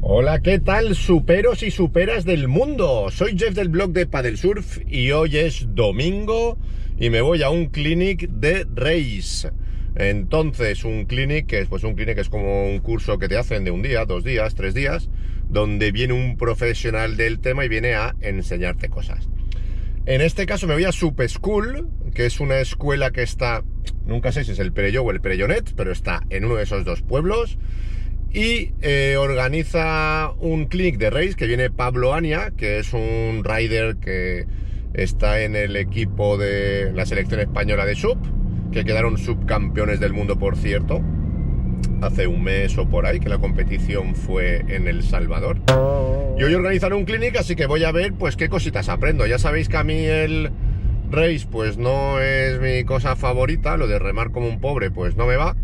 Hola, ¿qué tal, superos y superas del mundo? Soy Jeff del blog de Padel Surf y hoy es domingo y me voy a un clinic de race. Entonces, un clinic es como un curso que te hacen de un día, 2 días, 3 días, donde viene un profesional del tema y viene a enseñarte cosas. En este caso me voy a Sup School, que es una escuela que está, nunca sé si es el Perelló o el Perellonet, pero está en uno de esos dos pueblos. Y organiza un clinic de race que viene Pablo Ania, que es un rider que está en el equipo de la selección española de SUP, que quedaron subcampeones del mundo, por cierto, hace un mes o por ahí, que la competición fue en El Salvador. Y hoy organizan un clinic, así que voy a ver pues qué cositas aprendo. Ya sabéis que a mí el race pues no es mi cosa favorita, lo de remar como un pobre pues no me va.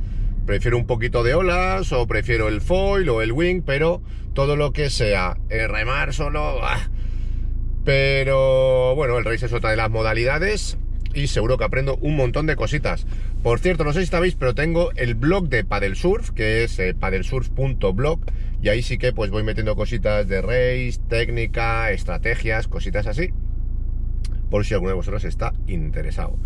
Prefiero un poquito de olas, o prefiero el foil o el wing, pero todo lo que sea remar solo... Pero bueno, el race es otra de las modalidades y seguro que aprendo un montón de cositas. Por cierto, no sé si sabéis, pero tengo el blog de Padel Surf, que es padelsurf.blog, y ahí sí que pues voy metiendo cositas de race, técnica, estrategias, cositas así, por si alguno de vosotros está interesado.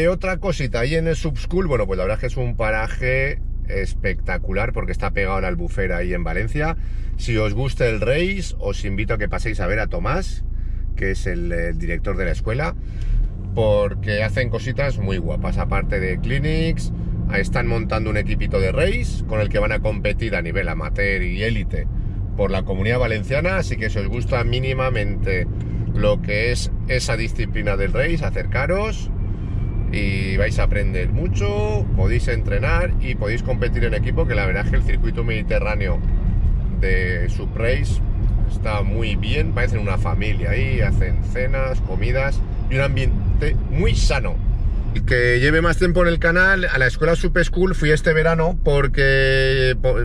Otra cosita, ahí en el Sup School, bueno, pues la verdad es que es un paraje espectacular porque está pegado a la Albufera ahí en Valencia. Si os gusta el race, os invito a que paséis a ver a Tomás, que es el director de la escuela, porque hacen cositas muy guapas. Aparte de clinics, están montando un equipito de race con el que van a competir a nivel amateur y élite por la Comunidad Valenciana, así que si os gusta mínimamente lo que es esa disciplina del race, acercaros y vais a aprender mucho, podéis entrenar y podéis competir en equipo, que la verdad es que el circuito mediterráneo de Sup Race está muy bien, parecen una familia ahí, hacen cenas, comidas y un ambiente muy sano. El que lleve más tiempo en el canal, a la escuela Sup School fui este verano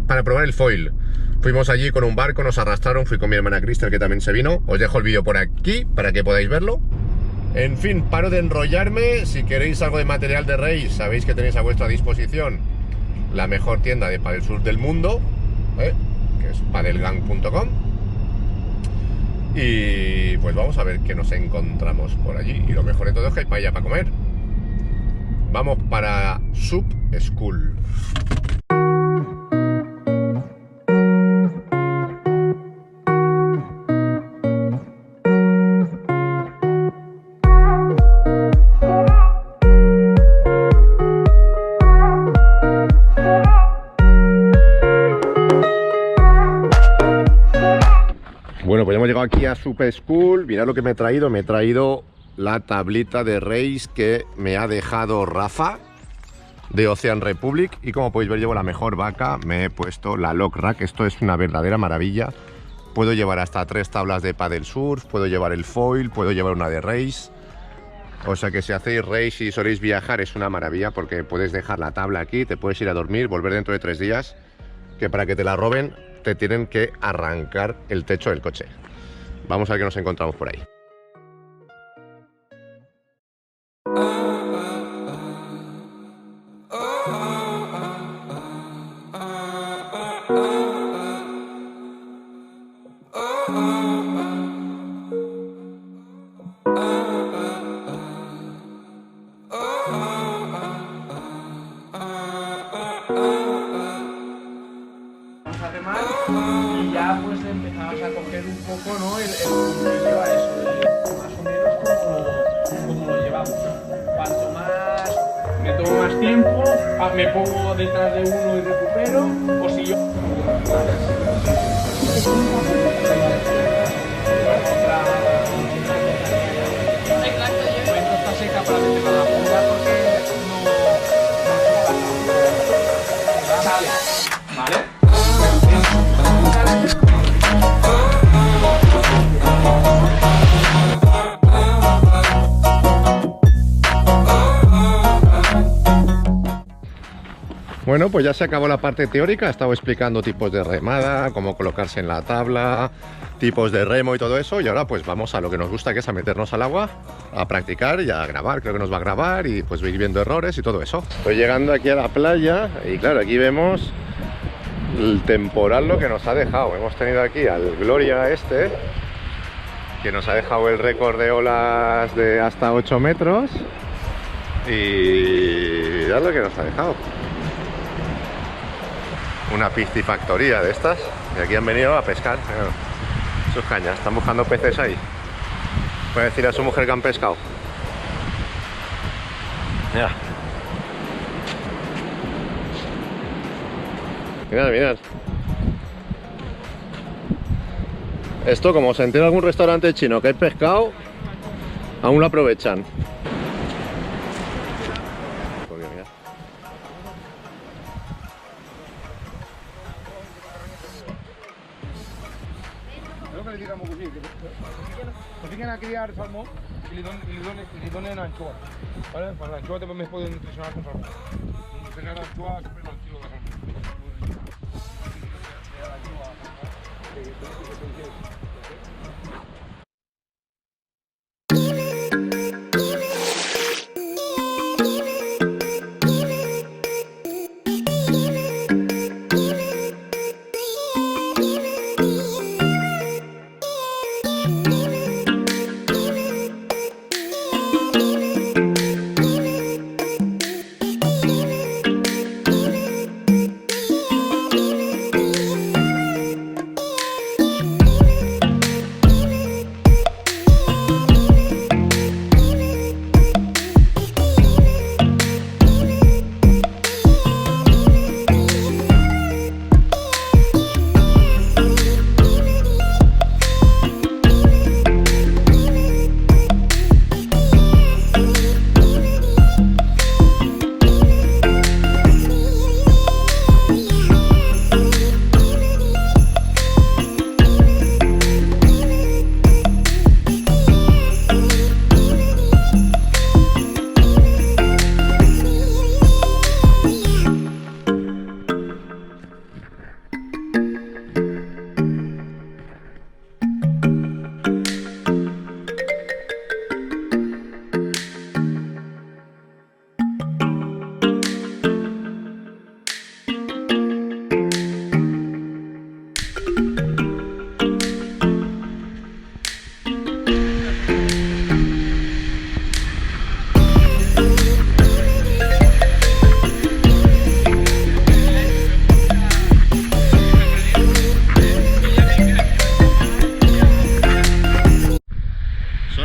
para probar el foil. Fuimos allí con un barco, nos arrastraron, fui con mi hermana Cristel, que también se vino. Os dejo el vídeo por aquí para que podáis verlo. En fin, paro de enrollarme. Si queréis algo de material de race, sabéis que tenéis a vuestra disposición la mejor tienda de Padel Surf del mundo, que es padelgang.com. Y pues vamos a ver qué nos encontramos por allí. Y lo mejor de todo es que hay paella para comer. Vamos para Sup School. Bueno, pues hemos llegado aquí a Sup School. Mirad lo que me he traído. Me he traído la tablita de race que me ha dejado Rafa de Ocean Republic. Y como podéis ver, llevo la mejor vaca. Me he puesto la Lock Rack. Esto es una verdadera maravilla. Puedo llevar hasta 3 tablas de paddle surf. Puedo llevar el foil. Puedo llevar una de race. O sea que si hacéis race y soléis viajar es una maravilla, porque puedes dejar la tabla aquí, te puedes ir a dormir, volver dentro de 3 días. Que para que te la roben te tienen que arrancar el techo del coche. Vamos a ver qué nos encontramos por ahí. Y ya pues empezabas a coger un poco, ¿no? el que lleva eso, más o menos como lo llevamos. Cuanto más me tomo más tiempo, me pongo detrás de uno y recupero, o si yo... Está seca para meterla a la punta porque no sale, ¿vale? Bueno, pues ya se acabó la parte teórica. He estado explicando tipos de remada, cómo colocarse en la tabla, tipos de remo y todo eso. Y ahora pues vamos a lo que nos gusta, que es a meternos al agua, a practicar y a grabar. Creo que nos va a grabar y pues ir viendo errores y todo eso. Estoy llegando aquí a la playa y claro, aquí vemos el temporal lo que nos ha dejado. Hemos tenido aquí al Gloria este, que nos ha dejado el récord de olas de hasta 8 metros. Y ya lo que nos ha dejado. Una piscifactoría de estas. Y aquí han venido a pescar. Sus cañas, están buscando peces ahí. Puede decir a su mujer que han pescado. Ya. Mirad, mirad. Esto, como se entera algún restaurante chino que hay pescado, aún lo aprovechan. Porque mirad. Lo que le digamos que fiquen a criar salmón y le donen anchoa, ¿vale? Para la anchoa también pueden nutricionar con salmón. Tener anchoa siempre no el kilo de salmón.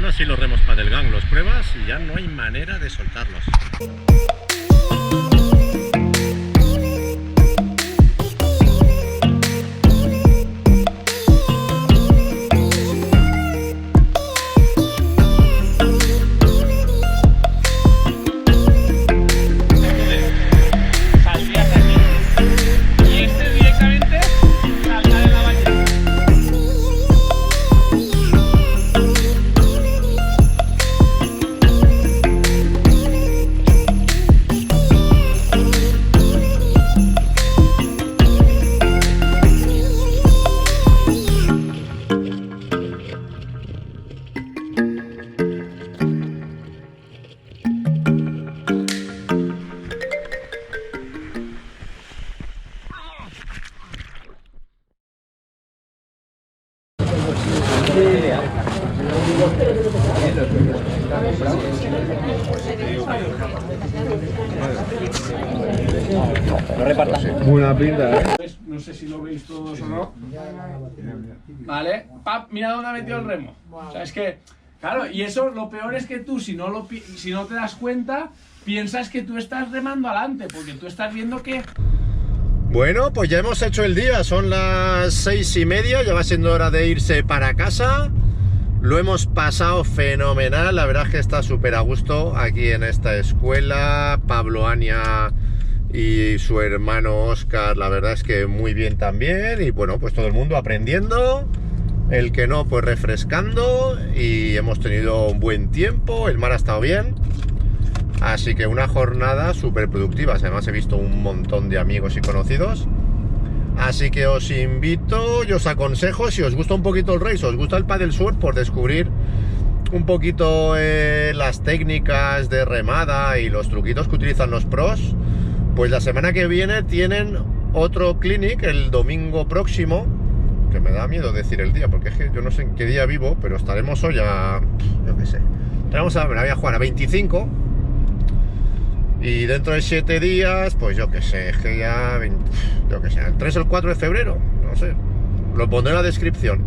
Así los remos Paddle Gang, los pruebas y ya no hay manera de soltarlos. Buena pinta, ¿eh? No sé si lo veis todos o no. Vale, pap, mira dónde ha metido el remo. O sea, es que, claro, y eso lo peor es que tú, si no te das cuenta, piensas que tú estás remando adelante, porque tú estás viendo que... Bueno, pues ya hemos hecho el día, son las 6:30, ya va siendo hora de irse para casa. Lo hemos pasado fenomenal, la verdad es que está súper a gusto aquí en esta escuela. Pablo, Ania y su hermano Óscar, la verdad es que muy bien también. Y bueno, pues todo el mundo aprendiendo, el que no, pues refrescando. Y hemos tenido un buen tiempo, el mar ha estado bien. Así que una jornada súper productiva. Además he visto un montón de amigos y conocidos. Así que os invito y os aconsejo, si os gusta un poquito el race, os gusta el paddle surf, por descubrir un poquito las técnicas de remada y los truquitos que utilizan los pros, pues la semana que viene tienen otro clinic el domingo próximo, que me da miedo decir el día, porque es que yo no sé en qué día vivo, pero estaremos hoy a, yo qué sé, me la voy a jugar a 25, y dentro de 7 días, pues yo qué sé, es que ya, yo qué sé, el 3 o el 4 de febrero, no sé, lo pondré en la descripción.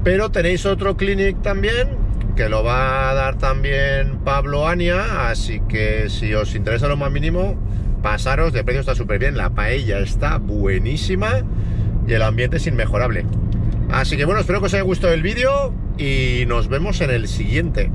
Pero tenéis otro clinic también, que lo va a dar también Pablo Ania, así que si os interesa lo más mínimo, pasaros, de precio está súper bien, la paella está buenísima y el ambiente es inmejorable. Así que bueno, espero que os haya gustado el vídeo y nos vemos en el siguiente.